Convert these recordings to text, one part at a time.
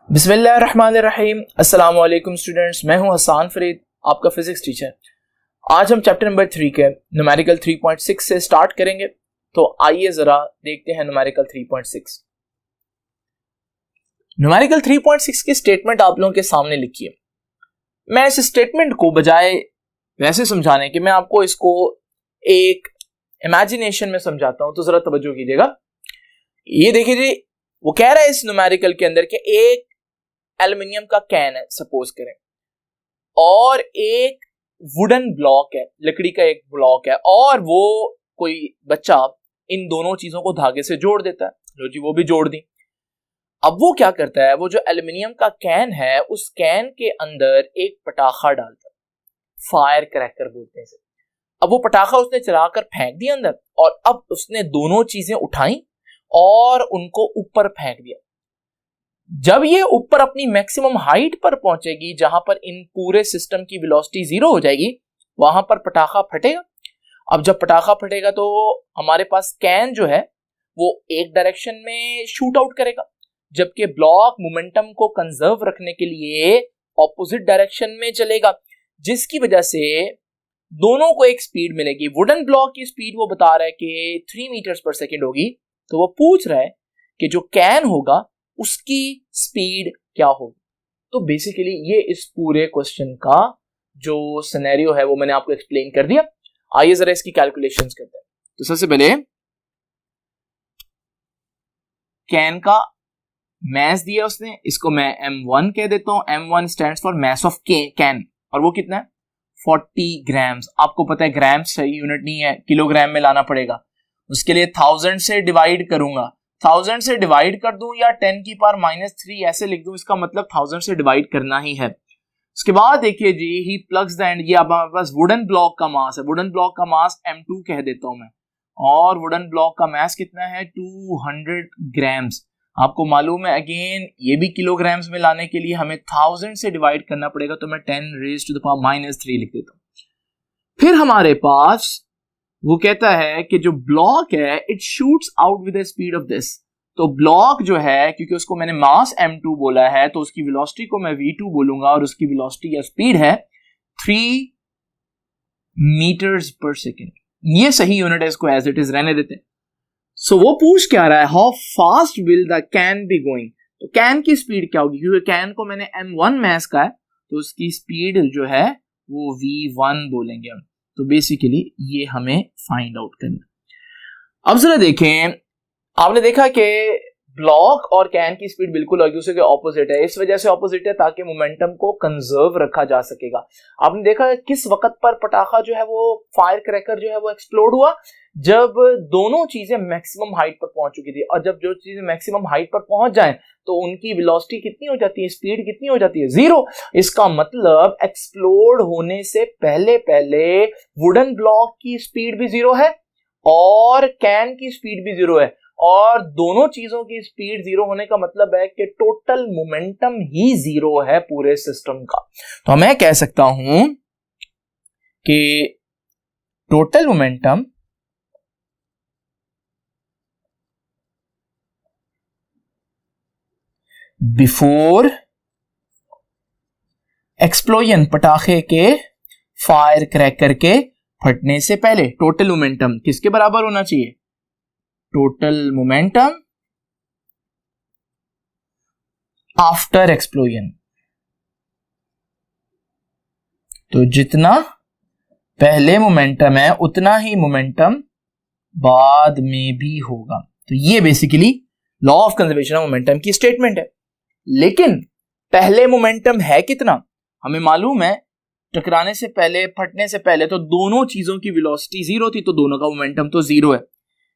बिस्मिल्लाहिर्रहमानिर्रहीम। अस्सलाम वालेकुम स्टूडेंट्स, मैं हूं हसन फरीद, आपका फिजिक्स टीचर। आज हम चैप्टर नंबर 3 के न्यूमेरिकल 3.6 से स्टार्ट करेंगे। तो आइए जरा देखते हैं न्यूमेरिकल 3.6। न्यूमेरिकल 3.6 की स्टेटमेंट आप लोगों के सामने लिखी है। मैं इस स्टेटमेंट को बजाय वैसे समझाने कि मैं आपको इसको एक इमेजिनेशन में समझाता हूं, तो जरा तवज्जो कीजिएगा। ये देखिए जी, वो कह रहा है इस न्यूमेरिकल के अंदर कि एक एल्युमिनियम का कैन है सपोज करें, और एक वुडन ब्लॉक है, लकड़ी का एक ब्लॉक है, और वो कोई बच्चा इन दोनों चीजों को धागे से जोड़ देता है। लो जी, वो भी जोड़ दी। अब वो क्या करता है, वो जो एल्युमिनियम का कैन है उस कैन के अंदर एक पटाखा डालता है, फायर क्रैकर बोलते हैं इसे। अब वो पटाखा उसने चलाकर फेंक दिया अंदर, और अब उसने दोनों चीजें उठाई और उनको ऊपर फेंक दिया। जब ये ऊपर अपनी मैक्सिमम हाइट पर पहुंचेगी, जहां पर इन पूरे सिस्टम की वेलोसिटी 0 हो जाएगी, वहां पर पटाखा फटेगा। अब जब पटाखा फटेगा तो हमारे पास कैन जो है वो एक डायरेक्शन में शूट आउट करेगा, जबकि ब्लॉक मोमेंटम को कंजर्व रखने के लिए ऑपोजिट डायरेक्शन में चलेगा, जिसकी वजह से दोनों को एक स्पीड मिलेगी। वुडन ब्लॉक की स्पीड वो बता रहा है कि 3 मीटर्स पर सेकेंड होगी, तो वो पूछ रहा है कि जो कैन होगा उसकी स्पीड क्या होगी। तो बेसिकली ये इस पूरे क्वेश्चन का जो सिनेरियो है वो मैंने आपको एक्सप्लेन कर दिया। आइए जरा इसकी कैलकुलेशंस करते हैं। तो सबसे पहले कैन का मास दिया उसने, इसको मैं m1 कह देता हूं। m1 stands for mass of can, और वो कितना है 40 ग्राम्स। आपको पता है ग्राम्स सही यूनिट नहीं है, किलोग्राम में लाना पड़ेगा। उसके लिए 1000 से डिवाइड करूंगा, 1000 से डिवाइड कर दूं या 10 की पावर -3 ऐसे लिख दूं, इसका मतलब 1000 से डिवाइड करना ही है। उसके बाद देखिए जी, ही प्लग्स द एंड, ये अब हमारे पास वुडन ब्लॉक का मास है। वुडन ब्लॉक का मास m2 कह देता हूं मैं, और वुडन ब्लॉक का मास कितना है 200 ग्राम्स। आपको मालूम है अगेन, ये भी किलोग्राम्स में लाने के लिए हमें 1000 से डिवाइड करना पड़ेगा, तो मैं 10 रेज़ टू द पावर -3 लिख देता हूं। फिर हमारे पास वो कहता है कि जो ब्लॉक है it shoots out with the speed of this. तो ब्लॉक जो है, क्योंकि उसको मैंने मास m2 बोला है, तो उसकी वेलोसिटी को मैं v2 बोलूंगा, और उसकी वेलोसिटी या स्पीड है 3 मीटर्स पर सेकेंड। ये सही यूनिट है, इसको एज इट इज रहने देते हैं। सो वो पूछ क्या रहा है, how fast will the can be going. तो कैन की स्पीड क्या होगी, क्योंकि कैन को मैंने m1 मास का है, तो उसकी स्पीड जो है वो v1 बोलेंगे हम। तो बेसिकली ये हमें फाइंड आउट करना। अब जरा देखें, आपने देखा कि ब्लॉक और कैन की स्पीड बिल्कुल एक दूसरे के ऑपोजिट है। इस वजह से ऑपोजिट है ताकि मोमेंटम को कंजर्व रखा जा सकेगा। आपने देखा किस वक्त पर पटाखा जो है वो फायर क्रैकर जो है वो एक्सप्लोड हुआ, जब दोनों चीजें मैक्सिमम हाइट पर पहुंच चुकी थी। और जब जो चीजें मैक्सिमम हाइट पर पहुंच जाएं तो उनकी वेलोसिटी कितनी हो जाती है, स्पीड कितनी हो जाती है 0। इसका मतलब एक्सप्लोड होने से पहले पहले वुडन ब्लॉक की स्पीड भी 0 है और कैन की स्पीड भी 0 है, और दोनों चीजों की स्पीड 0 होने का मतलब है कि टोटल मोमेंटम ही 0 है पूरे सिस्टम का। तो मैं कह सकता हूं कि टोटल मोमेंटम बिफोर एक्सप्लोजन, पटाखे के फायर क्रैकर के फटने से पहले, टोटल मोमेंटम किसके बराबर होना चाहिए, टोटल मोमेंटम आफ्टर एक्सप्लोजन। तो जितना पहले मोमेंटम है उतना ही मोमेंटम बाद में भी होगा। तो ये basically law of conservation of momentum की स्टेटमेंट है। लेकिन पहले मोमेंटम है कितना, हमें मालूम है टकराने से पहले, फटने से पहले तो दोनों चीजों की वेलोसिटी 0 थी, तो दोनों का मोमेंटम तो 0 है।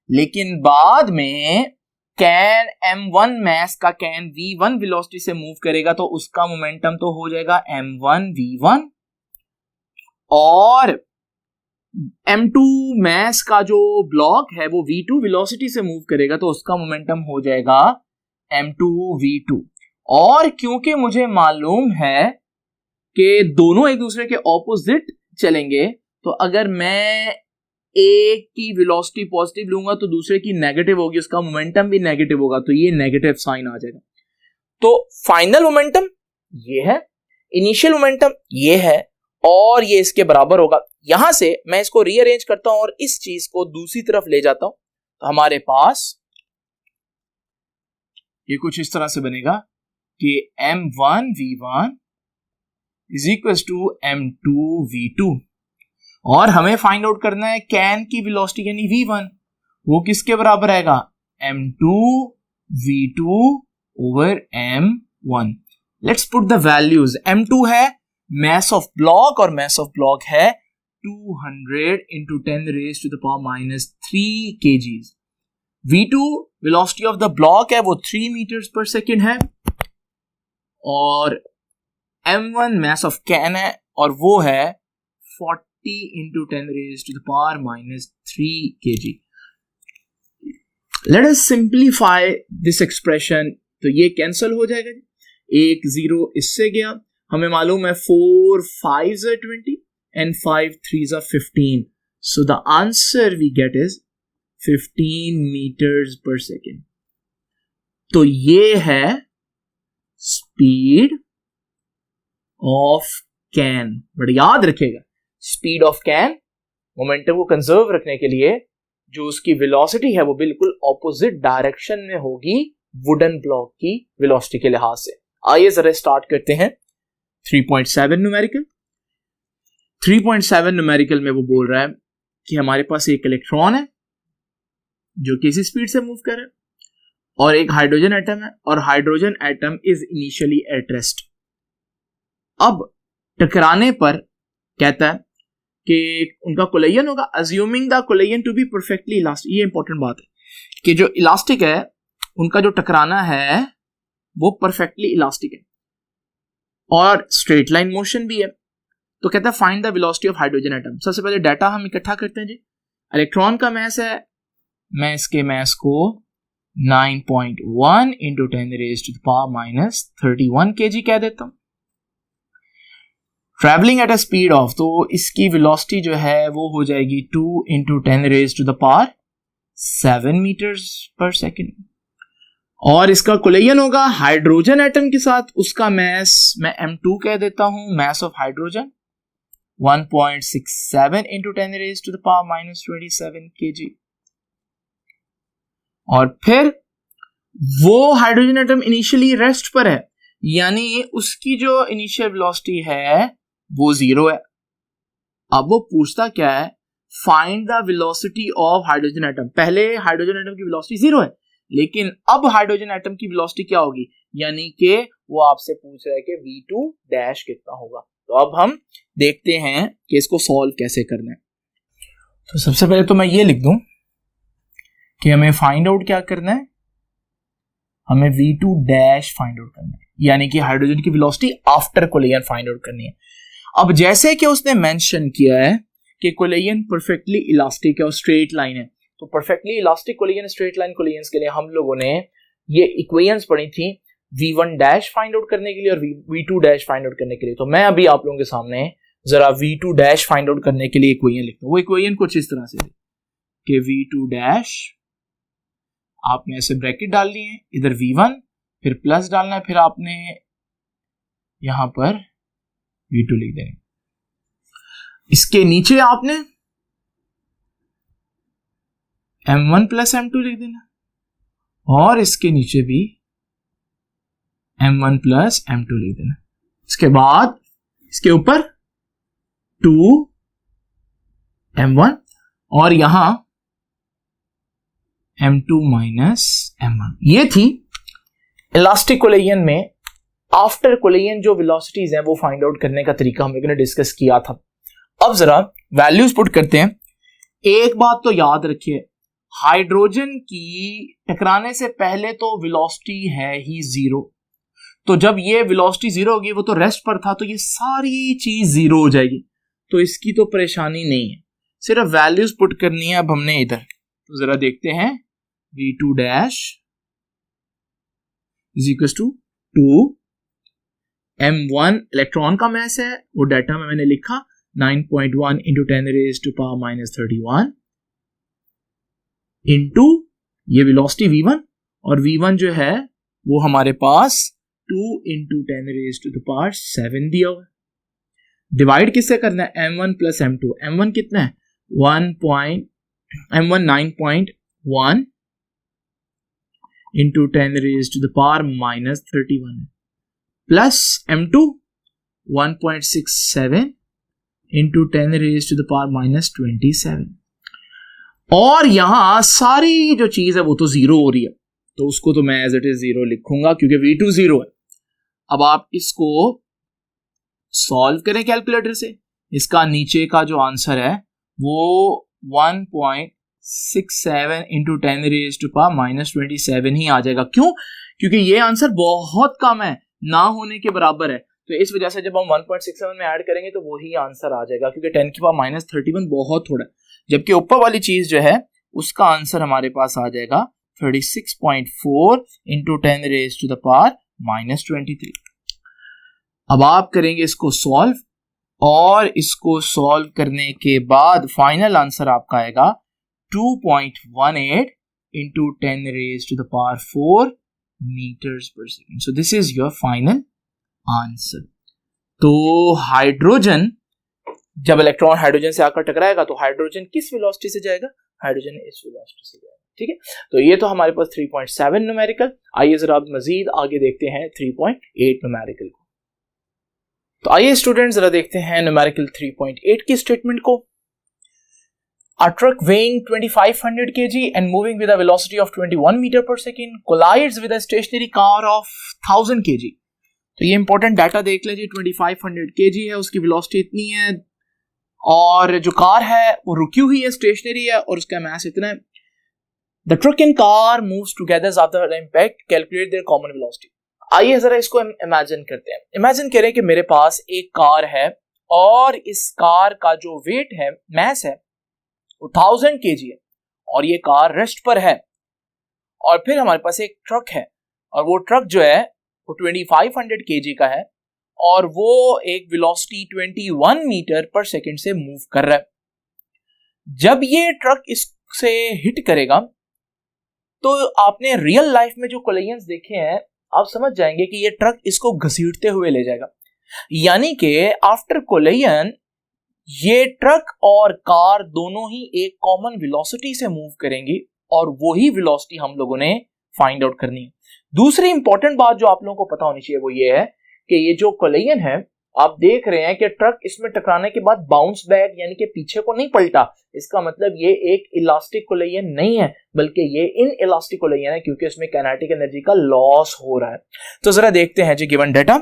लेकिन बाद में कैन m1 मास का कैन v1 वेलोसिटी से मूव करेगा, तो उसका मोमेंटम तो हो जाएगा m1 v1, और m2 मास का जो ब्लॉक है वो v2 वेलोसिटी से मूव करेगा, तो उसका मोमेंटम हो जाएगा m2 v2। और क्योंकि मुझे मालूम है कि दोनों एक दूसरे के ऑपोजिट चलेंगे, तो अगर मैं एक की वेलोसिटी पॉजिटिव लूंगा तो दूसरे की नेगेटिव होगी, उसका मोमेंटम भी नेगेटिव होगा, तो ये नेगेटिव साइन आ जाएगा। तो फाइनल मोमेंटम ये है, इनिशियल मोमेंटम ये है, और ये इसके बराबर होगा। यहां से मैं इसको रीअरेंज करता हूं और इस चीज को दूसरी तरफ ले जाता हूं, तो हमारे पास ये कुछ इस तरह से बनेगा कि m1 v1 is equal to m2 v2, और हमें फाइंड आउट करना है कैन की वेलोसिटी यानी v1, वो किसके बराबर आएगा, m2 v2 over m1। Let's put the values. m2 है mass of block, और mass of block है 200 into 10 raised to the power minus 3 kgs। v2 velocity of the block है, वो 3 meters per second है, और m1 mass of can है, और वो है 40 into 10 raised to the power minus 3 kg। Let us simplify this expression। तो ये कैंसल हो जाएगा, एक जीरो इससे गया, हमें मालूम है 4 5s are 20 and 5 3s are 15, so the answer we get is 15 meters per second। तो ये है स्पीड ऑफ कैन। बट याद रखिएगा, स्पीड ऑफ कैन मोमेंटम को कंजर्व रखने के लिए जो उसकी वेलोसिटी है वो बिल्कुल ऑपोजिट डायरेक्शन में होगी वुडन ब्लॉक की वेलोसिटी के लिहाज से। आइए जरा स्टार्ट करते हैं 3.7 न्यूमेरिकल। 3.7 न्यूमेरिकल में वो बोल रहा है कि हमारे पास एक इलेक्ट्रॉन है जो किसी स्पीड से मूव कर रहा है, और एक हाइड्रोजन एटम है, और hydrogen atom is initially at rest. अब टकराने पर कहता है कि उनका कोलिजन होगा, assuming the collision to be perfectly elastic. ये इंपॉर्टेंट बात है कि जो इलास्टिक है उनका जो टकराना है वो परफेक्टली इलास्टिक है, और स्ट्रेट लाइन मोशन भी है। तो कहता है find the velocity of hydrogen atom. सबसे पहले डाटा हम इकट्ठा करते हैं जी। इलेक्ट्रॉन का मास है, मैं इसके मास को 9.1 into 10 raised to the power minus 31 kg कह देता हूं। Travelling at a speed of, तो इसकी वेलोसिटी जो है वो हो जाएगी 2 into 10 raised to the power 7 meters per second, और इसका कोलिजन होगा हाइड्रोजन एटम के साथ। उसका मास मैं m2 कह देता हूं, mass of hydrogen 1.67 into 10 raised to the power minus 27 kg। और फिर वो हाइड्रोजन एटम इनिशियली रेस्ट पर है, यानी उसकी जो इनिशियल वेलोसिटी है वो 0 है। अब वो पूछता क्या है, find the velocity of hydrogen atom. पहले हाइड्रोजन एटम की वेलोसिटी 0 है, लेकिन अब हाइड्रोजन एटम की वेलोसिटी क्या होगी, यानी कि वो आपसे पूछ रहा है कि v2 डैश कितना होगा। तो अब हम देखते हैं कि इसको सॉल्व कैसे करना है। तो सबसे पहले तो मैं ये लिख दूं कि हमें फाइंड आउट क्या करना है, हमें v2 डैश फाइंड आउट करना है, यानी कि हाइड्रोजन की velocity after collision find out करनी है। अब जैसे कि उसने मेंशन किया है कि कोलिजन परफेक्टली इलास्टिक है और स्ट्रेट लाइन है, तो perfectly elastic collision straight line collision के लिए हम लोगों ने ये इक्वेशंस पढ़ी थी v1 डैश फाइंड आउट करने के लिए और v2 डैश फाइंड आउट करने के लिए। तो मैं अभी आप लोगों के सामने जरा v2 डैश फाइंड आउट करने के लिए इक्वेशन लिखता हूं। वो इक्वेशन कुछ इस तरह से कि v2 डैश आपने ऐसे ब्रैकेट डाल लिए हैं, इधर v1 फिर प्लस डालना है, फिर आपने यहां पर v2 लिख देंगे, इसके नीचे आपने m1 प्लस m2 लिख देना, और इसके नीचे भी m1 प्लस m2 लिख देना। इसके बाद इसके ऊपर 2 m1 और यहां m2 माइनस m1। ये थी इलास्टिक कोलिजन में आफ्टर कोलिजन जो वेलोसिटीज हैं वो फाइंड आउट करने का तरीका हम लोगों ने डिस्कस किया था। अब जरा वैल्यूज पुट करते हैं। एक बात तो याद रखिए, हाइड्रोजन की टकराने से पहले तो वेलोसिटी है ही 0, तो जब ये वेलोसिटी 0 होगी, वो तो रेस्ट पर था, तो ये सारी चीज 0 हो जाएगी, तो इसकी तो परेशानी नहीं है, सिर्फ वैल्यूज पुट करनी है। अब हमने इधर तो जरा देखते हैं, v2 dash is equal to 2 m1 electron का मास है, वो डाटा में मैंने लिखा 9.1 into 10 raised to power minus 31 into ये वेलोसिटी v1, और v1 जो है वो हमारे पास 2 into 10 raised to the power 7 दिया हुआ है। डिवाइड किससे करना है? m1 plus m2। m1 कितना है? m1 9.1 into 10 raised to the power minus 31 है, plus m2 1.67 into 10 raised to the power minus 27। और यहां सारी जो चीज है वो तो जीरो हो रही है, तो उसको तो मैं एज इट इज जीरो लिखूंगा क्योंकि V2 जीरो है। अब आप इसको सॉल्व करें कैलकुलेटर से, इसका नीचे का जो आंसर है वो 1.67 into 10 raised to power minus 27 ही आ जाएगा। क्यों? क्योंकि ये आंसर बहुत कम है, ना होने के बराबर है, तो इस वजह से जब हम 1.67 में ऐड करेंगे तो वही आंसर आ जाएगा, क्योंकि 10 की पावर माइनस 31 बहुत थोड़ा है, जबकि ऊपर वाली चीज जो है उसका आंसर हमारे पास आ जाएगा 36.4 into 10 raised to the power minus 23। अब आप करेंगे इसको सॉल्व, और इसको सॉल्व करने के बाद फाइनल आंसर आपका आएगा 2.18 into 10 raised to the power 4 meters per second। So this is your final answer। तो हाइड्रोजन, जब इलेक्ट्रॉन हाइड्रोजन से आकर टकराएगा तो हाइड्रोजन किस वेलोसिटी से जाएगा? हाइड्रोजन इस वेलोसिटी से जाएगा। ठीक है, तो ये तो हमारे पास 3.7 न्यूमेरिकल। आइए जरा आप मजीद आगे देखते हैं 3.8 न्यूमेरिकल को। तो आइए स्टूडेंट जरा देखते हैं न्यूमेरिकल 3.8 की स्टेटमेंट को। A truck weighing 2500 kg and moving with a velocity of 21 meter per second collides with a stationary car of 1000 kg। तो ये इंपॉर्टेंट डाटा देख लीजिए, 2500 kg है, उसकी वेलोसिटी इतनी है, और जो कार है वो रुकी हुई है, स्टेशनरी है, और उसका मास इतना है। The truck and car moves together after the impact, calculate their common velocity। आइए जरा इसको इमेजिन करते हैं। इमेजिन करें कि मेरे पास एक कार है और इस कार का जो वेट है, मास है, वो 1000 kg है, और ये कार रेस्ट पर है, और फिर हमारे पास एक ट्रक है, और वो ट्रक जो है वो 2500 kg का है, और वो एक वेलोसिटी 21 मीटर पर सेकंड से मूव कर रहा है। जब ये ट्रक इससे हिट करेगा तो आपने रियल लाइफ में जो कोलिजन्स देखे हैं, आप समझ जाएंगे कि ये ट्रक इसको घसीटते हुए ले जाएगा, यानी कि आफ्टर कोलिजन ये ट्रक और कार दोनों ही एक कॉमन वेलोसिटी से मूव करेंगी, और वही वेलोसिटी हम लोगों ने फाइंड आउट करनी है। दूसरी इंपॉर्टेंट बात जो आप लोगों को पता होनी चाहिए वो ये है कि ये जो कोलिजन है, आप देख रहे हैं कि ट्रक इसमें टकराने के बाद बाउंस बैक, यानी कि पीछे को नहीं पलटा। इसका मतलब ये एक इलास्टिक कोलिजन नहीं है, बल्कि ये इन इलास्टिक कोलिजन है, क्योंकि इसमें काइनेटिक एनर्जी का लॉस हो रहा है। तो जरा देखते हैं जी, given data,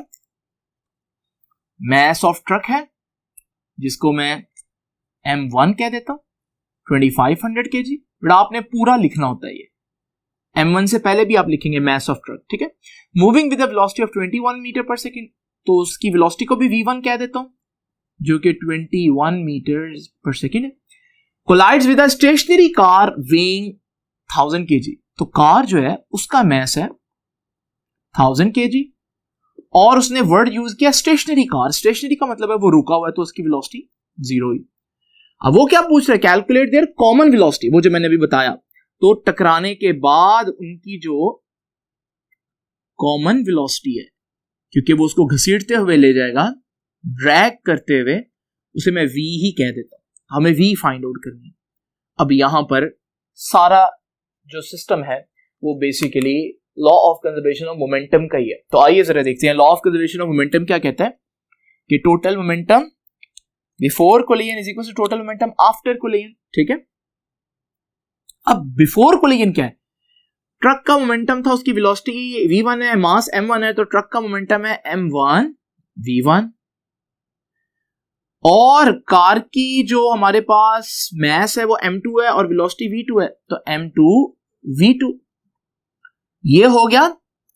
mass of truck है जिसको मैं m1 कह देता हूं, 2500 kg। बट आपने पूरा लिखना होता है, ये m1 से पहले भी आप लिखेंगे मास ऑफ ट्रक। ठीक है, moving with the velocity of 21 meter per second, तो उसकी वेलोसिटी को भी v1 कह देता हूं, जो कि 21 मीटर पर सेकंड है। Collides with a stationary car weighing 1000 kg, तो कार जो है उसका मास है 1000 kg, और उसने वर्ड यूज किया स्टेशनरी कार। स्टेशनरी का मतलब है वो रुका हुआ है, तो उसकी वेलोसिटी जीरो ही। अब वो क्या पूछ रहे हैं? कैलकुलेट देयर कॉमन वेलोसिटी, वो जो मैंने अभी बताया। तो टकराने के बाद उनकी जो कॉमन वेलोसिटी है, क्योंकि वो उसको घसीटते हुए ले जाएगा, ड्रैग करते हुए, उसे मैं v ही कह देता हूं। हमें v फाइंड आउट करनी है। अब यहां पर सारा जो सिस्टम है वो basically law of conservation of momentum का ही है। तो आइए जरा देखते हैं law of conservation of momentum क्या कहता है कि total momentum before collision is equal to total momentum after collision. ठीक है, अब बिफोर कोलिजन क्या है? ट्रक का मोमेंटम था, उसकी वेलोसिटी v1 है, मास m1 है, तो ट्रक का मोमेंटम है m1 v1, और कार की जो हमारे पास मास है वो m2 है और वेलोसिटी v2 है, तो m2 v2। ये हो गया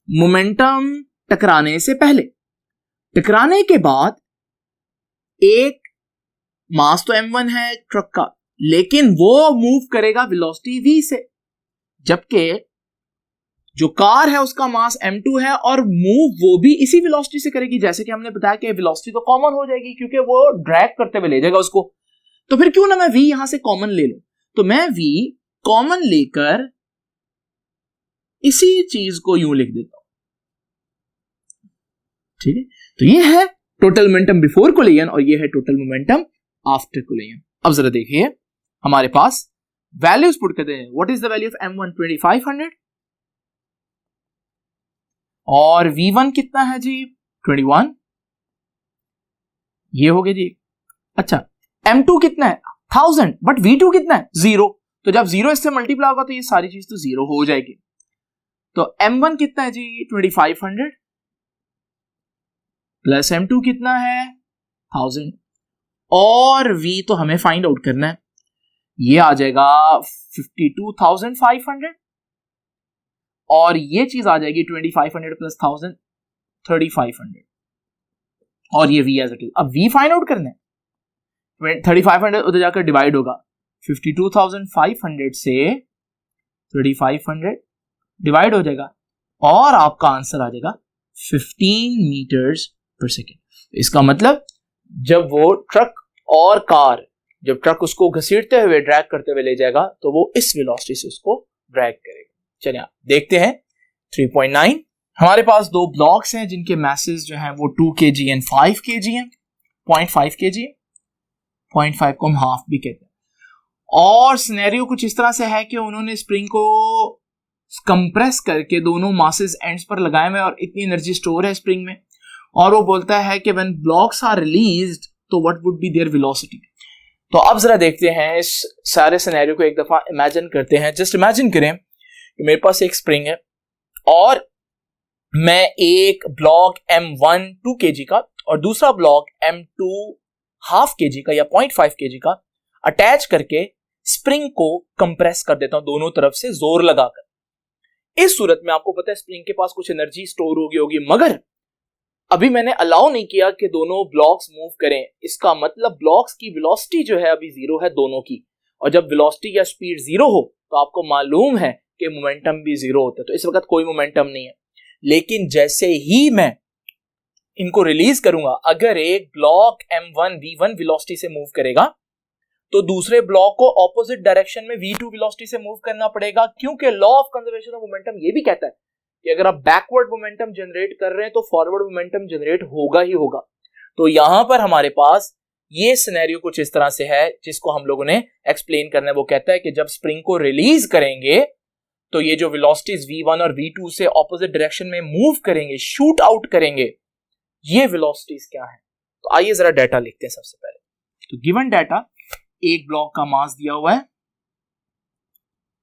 मोमेंटम टकराने से पहले। टकराने के बाद एक मास तो m1 है ट्रक का, लेकिन वो मूव करेगा वेलोसिटी v से, जबकि जो कार है उसका मास m2 है और मूव वो भी इसी वेलोसिटी से करेगी। जैसे कि हमने बताया कि वेलोसिटी तो कॉमन हो जाएगी क्योंकि वो ड्रैग करते हुए ले जाएगा उसको। तो फिर क्यों ना मैं v यहां से कॉमन ले लूं, तो मैं v कॉमन लेकर इसी चीज को यूं लिख देता हूं, ठीक है, तो ये है टोटल मोमेंटम बिफोर कोलिजन और ये है टोटल मोमेंटम आफ्टर कोलिजन। अब जरा देखिए हमारे पास वैल्यूज पुट करते हैं। What is the value of m1 2500 और v1 कितना है जी 21, ये हो गया जी। अच्छा m2 कितना है 1000 बट v2 कितना है 0, तो जब 0 इससे मल्टीप्लाई होगा तो ये सारी चीज तो 0 हो जाएगी। तो m1 कितना है जी 2500 प्लस m2 कितना है 1000 और v तो हमें फाइंड आउट करना है, ये आ जाएगा 52,500 और ये चीज आ जाएगी 2500 प्लस 1000 3500 और ये v एज इट इज। अब v फाइंड आउट करना है, 3500 उधर जाकर डिवाइड होगा, 52,500 से 3500 डिवाइड हो जाएगा और आपका आंसर आ जाएगा 15 मीटर्स पर सेकेंड। इसका मतलब जब वो ट्रक और कार, जब ट्रक उसको घसीटते हुए ड्रैग करते हुए ले जाएगा तो वो इस वेलोसिटी से उसको ड्रैग करेगा। चलिए आप देखते हैं 3.9। हमारे पास दो ब्लॉक्स हैं जिनके मैसेज जो हैं वो 2 kg एंड 5 kg हैं, 0.5 kg, 0.5 को हम हाफ भी कहते हैं। और सिनेरियो कुछ इस तरह से है कि उन्होंने स्प्रिंग को कंप्रेस करके दोनों मासेस एंड्स पर लगाए हुए और इतनी एनर्जी स्टोर है स्प्रिंग में, और वो बोलता है कि व्हेन ब्लॉक्स आर रिलीज्ड तो what would be there velocity. तो अब जरा देखते हैं इस सारे सिनेरियो को एक दफा इमेजिन करते हैं। जस्ट इमेजिन करें कि मेरे पास एक स्प्रिंग है और मैं एक ब्लॉक m1 2 kg का और दूसरा ब्लॉक m2 हाफ kg का या 0.5 kg का अटैच करके स्प्रिंग को कंप्रेस कर देता हूं दोनों तरफ से जोर लगाकर। इस सूरत में आपको पता है स्प्रिंग के पास कुछ एनर्जी स्टोर होगी, मगर अभी मैंने अलाउ नहीं किया कि दोनों ब्लॉक्स मूव करें। इसका मतलब ब्लॉक्स की वेलोसिटी जो है अभी 0 है दोनों की, और जब वेलोसिटी या स्पीड 0 हो तो आपको मालूम है कि मोमेंटम भी 0 होता है। तो इस वक्त कोई मोमेंटम नहीं है, लेकिन जैसे ही मैं इनको रिलीज करूंगा, अगर एक ब्लॉक m1 v1 वेलोसिटी से मूव करेगा तो दूसरे ब्लॉक को ऑपोजिट डायरेक्शन में v2 वेलोसिटी से मूव करना पड़ेगा, क्योंकि law of conservation of momentum ये भी कहता है कि अगर आप बैकवर्ड मोमेंटम जनरेट कर रहे हैं तो फॉरवर्ड मोमेंटम जनरेट होगा ही होगा। तो यहां पर हमारे पास ये सिनेरियो कुछ इस तरह से है जिसको हम लोगों ने एक्सप्लेन करना है। वो कहता है कि जब स्प्रिंग को रिलीज करेंगे तो ये जो वेलोसिटीज v1 और v2 से ऑपोजिट डायरेक्शन में मूव करेंगे, शूट आउट करेंगे, ये वेलोसिटीज क्या है। तो आइए जरा डाटा लिखते हैं सबसे पहले। तो गिवन डाटा, एक ब्लॉक का मास दिया हुआ है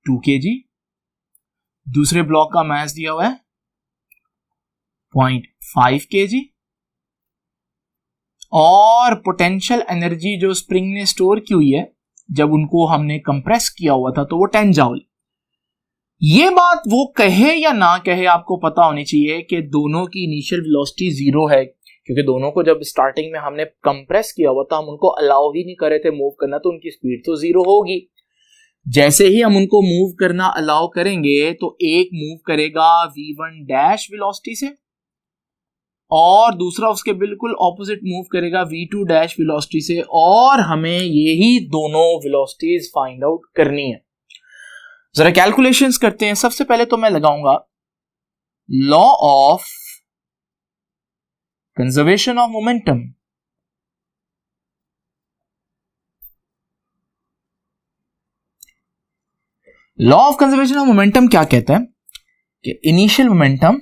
2 kg, दूसरे ब्लॉक का मास दिया हुआ है 0.5 kg और पोटेंशियल एनर्जी जो स्प्रिंग ने स्टोर की हुई है जब उनको हमने कंप्रेस किया हुआ था तो वो 10 जूल। ये बात वो कहे या ना कहे आपको पता होनी चाहिए कि दोनों की इनिशियल वेलोसिटी 0 है, क्योंकि दोनों को जब स्टार्टिंग में हमने कंप्रेस किया हुआ था हम उनको अलाउ ही नहीं कर रहे थे मूव करना, तो उनकी स्पीड तो 0 होगी। जैसे ही हम उनको मूव करना अलाउ करेंगे तो एक मूव करेगा v1 डैश वेलोसिटी से और दूसरा उसके बिल्कुल ऑपोजिट मूव करेगा v2 डैश वेलोसिटी से, और हमें यही दोनों वेलोसिटीज फाइंड आउट करनी है। जरा कैलकुलेशंस करते हैं। सबसे पहले तो मैं लगाऊंगा law of conservation of momentum. Law of conservation of momentum क्या कहता है कि initial momentum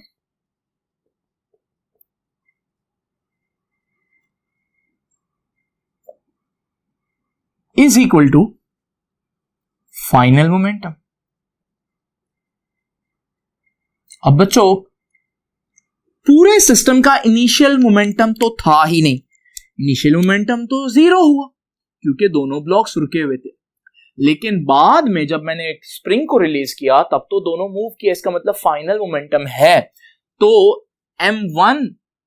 is equal to final momentum. अब बच्चों पूरे सिस्टम का इनिशियल मोमेंटम तो था ही नहीं, इनिशियल मोमेंटम तो 0 हुआ क्योंकि दोनों ब्लॉक्स रुके हुए थे, लेकिन बाद में जब मैंने एक स्प्रिंग को रिलीज किया तब तो दोनों मूव किया। इसका मतलब फाइनल मोमेंटम है। तो m1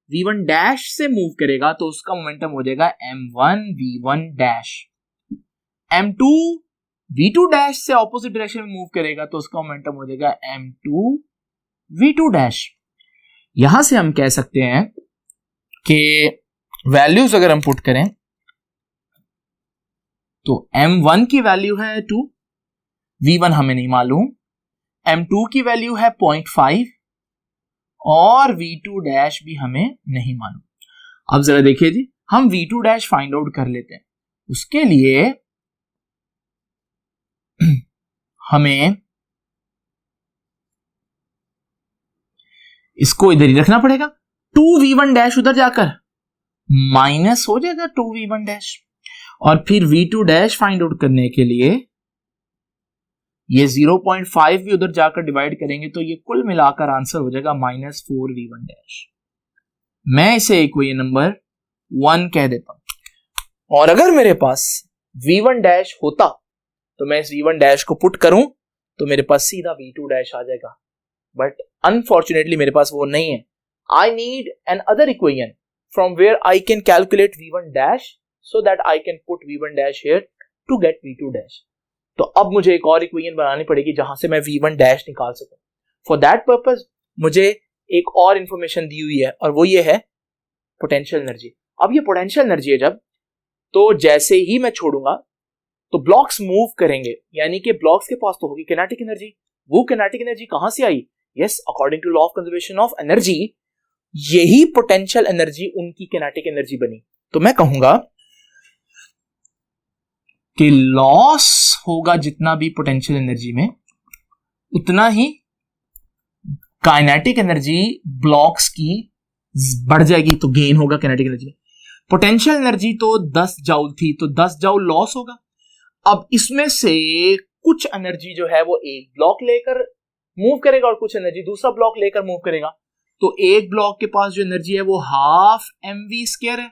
v1 डैश से मूव करेगा तो उसका मोमेंटम हो जाएगा m1 v1 dash. m2 v2 dash से ऑपोजिट डायरेक्शन में मूव करेगा तो उसका मोमेंटम हो जाएगा m2 v2 डैश। यहां से हम कह सकते हैं कि वैल्यूज अगर हम पुट करें तो m1 की वैल्यू है 2, v1 हमें नहीं मालूम, m2 की वैल्यू है 0.5 और V2 डैश भी हमें नहीं मालूम। अब जरा देखिए जी, हम V2 डैश फाइंड आउट कर लेते हैं। उसके लिए हमें इसको इधर ही रखना पड़ेगा। 2V1 डैश उधर जाकर माइनस हो जाएगा 2V1 डैश, और फिर V2 डैश फाइंड आउट करने के लिए ये 0.5 भी उधर जाकर डिवाइड करेंगे तो ये कुल मिलाकर आंसर हो जाएगा -4V1 डैश। मैं इसे इक्वेशन नंबर 1 कह देता हूं। और अगर मेरे पास V1 डैश होता तो मैं इस V1 डैश को पुट करूं तो मेरे पास सीधा V2 डैश आ जाएगा, बट अनफॉर्चुनेटली मेरे पास वो नहीं है। I need another equation from where I can calculate V1 dash so that I can put V1 dash here to get V2 dash. तो अब मुझे एक और इक्वेशन बनानी पड़ेगी जहां से मैं V1 डैश निकाल सकूं। फॉर दैट पर्पस मुझे एक और इंफॉर्मेशन दी हुई है और वो ये है पोटेंशियल एनर्जी। अब ये पोटेंशियल एनर्जी है जब, तो जैसे ही मैं छोड़ूंगा तो ब्लॉक्स मूव करेंगे, यानी कि ब्लॉक्स के पास तो होगी किनेटिक एनर्जी। वो किनेटिक एनर्जी कहां से आई? Yes, according to law of conservation of energy यही पोटेंशियल एनर्जी उनकी किनेटिक एनर्जी बनी। तो मैं कहूंगा कि लॉस होगा जितना भी पोटेंशियल एनर्जी में, उतना ही काइनेटिक एनर्जी ब्लॉक्स की बढ़ जाएगी, तो गेन होगा काइनेटिक एनर्जी में। पोटेंशियल एनर्जी तो 10 जूल थी, तो 10 जूल लॉस होगा। अब इसमें से कुछ एनर्जी जो है वो एक ब्लॉक लेकर मूव करेगा और कुछ एनर्जी दूसरा ब्लॉक लेकर मूव करेगा। तो एक ब्लॉक के पास जो एनर्जी है वो हाफ mv² है,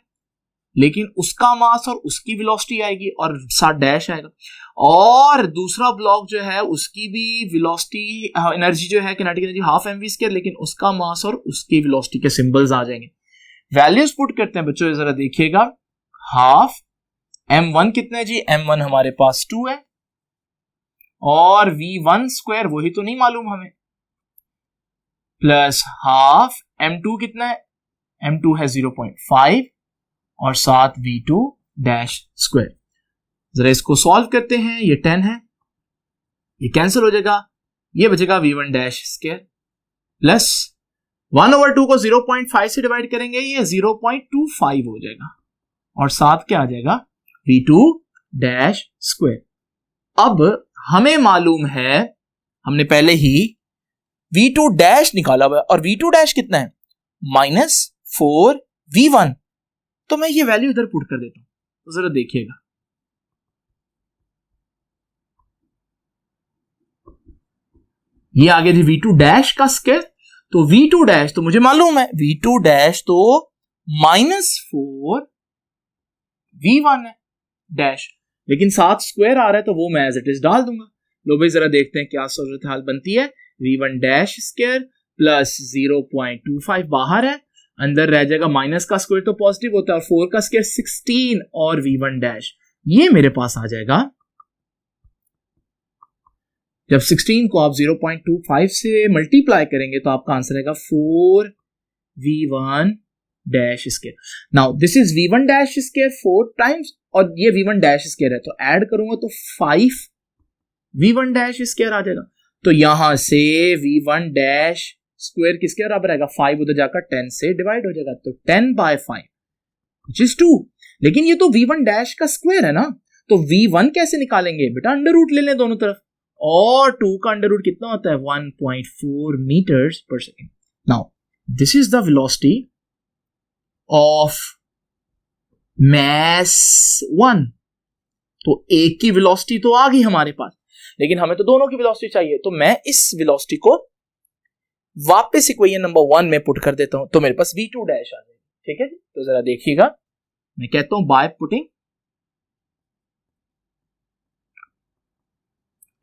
लेकिन उसका मास और उसकी वेलोसिटी आएगी और साथ डैश आएगा। और दूसरा ब्लॉक जो है उसकी भी वेलोसिटी एनर्जी जो है किनेटिक एनर्जी हाफ mv², लेकिन उसका मास और उसकी वेलोसिटी के सिंबल्स आ जाएंगे। वैल्यूज पुट करते हैं बच्चों, जरा देखिएगा। हाफ m1 कितना है जी? m1 हमारे पास 2 है, और v1² वही तो नहीं मालूम हमें, प्लस हाफ m2 कितना है? m2 है 0.5 और साथ v2 डैश स्क्वायर। जरा इसको सॉल्व करते हैं। ये 10 है, ये कैंसिल हो जाएगा, ये बचेगा v1 डैश स्क्वायर प्लस 1/2 को 0.5 से डिवाइड करेंगे, ये 0.25 हो जाएगा, और साथ क्या आ जाएगा? v2 dash square. अब हमें मालूम है, हमने पहले ही v2 डैश निकाला हुआ है, और v2 डैश कितना है? -4v1। तो मैं ये वैल्यू इधर पुट कर देता हूं, तो जरा देखिएगा। ये आगे थी v2 डैश का स्क्वायर, तो v2 डैश तो मुझे मालूम है, v2 डैश तो -4v1 है डैश, लेकिन साथ स्क्वायर आ रहा है तो वो मैं एज इट इज डाल दूंगा। लो भाई जरा देखते हैं क्या सूरत हाल बनती है। v1 डैश स्क्वायर प्लस 0.25 बाहर है, अंदर रह जाएगा, माइनस का स्क्वायर तो पॉजिटिव होता है, और 4 का स्क्वायर 16, और v1 डैश ये मेरे पास आ जाएगा। जब 16 को आप 0.25 से मल्टीप्लाई करेंगे तो आपका आंसर आएगा 4v1 dash square. Now this is v1 dash square 4 times, और ये v1 डैश स्क्वायर है, तो ऐड करूंगा तो 5v1 डैश स्क्वायर आ जाएगा। तो यहां से v1 डैश स्क्वायर किसके बराबर आएगा? 5 उधर जाकर 10 से डिवाइड हो जाएगा, तो 10/5 which is 2। लेकिन ये तो v1 डैश का स्क्वायर है ना, तो v1 कैसे निकालेंगे बेटा? अंडर रूट ले लें दोनों तरफ, और 2 का अंडर रूट कितना होता है? 1.4 मीटर्स पर second. Now this is the velocity of mass 1। तो एक की वेलोसिटी तो आ गई हमारे पास, लेकिन हमें तो दोनों की वेलोसिटी चाहिए, तो मैं इस वेलोसिटी को वापस इक्वेशन नंबर 1 में पुट कर देता हूं, तो मेरे पास v2 डैश आ जाएगा। ठीक है जी, तो जरा देखिएगा, मैं कहता हूं बाय पुटिंग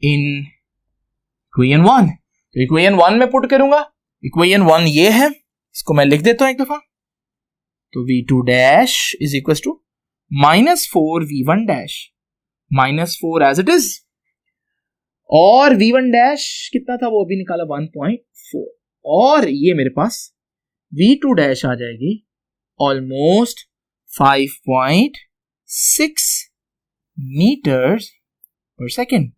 इन इक्वेशन 1, तो इक्वेशन 1 में पुट करूंगा। इक्वेशन 1 ये है, इसको मैं लिख देता हूं एक दफा। तो v2 dash is equal to -4v1 dash, -4 as it is, और v1 डैश कितना था वो अभी निकाला 1.4, और ये मेरे पास v2 डैश आ जाएगी ऑलमोस्ट 5.6 मीटर्स पर सेकेंड,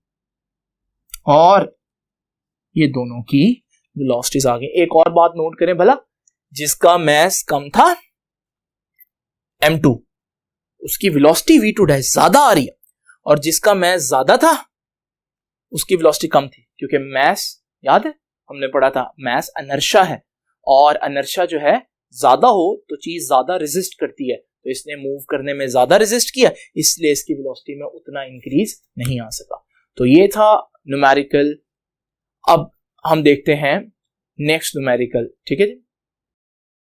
और ये दोनों की वेलोसिटीज आ गई। एक और बात नोट करें भला, जिसका मास कम था m2 उसकी वेलोसिटी v2 डैश ज्यादा आ रही है, और जिसका मास ज्यादा था उसकी वेलोसिटी कम थी, क्योंकि मास याद है हमने पढ़ा था मास इनर्शिया है, और इनर्शिया जो है ज्यादा हो तो चीज ज्यादा रेजिस्ट करती है, तो इसने मूव करने में ज्यादा रेजिस्ट किया, इसलिए इसकी वेलोसिटी में उतना इंक्रीज नहीं आ सका। तो ये था न्यूमेरिकल। अब हम देखते हैं नेक्स्ट न्यूमेरिकल, ठीक है जी।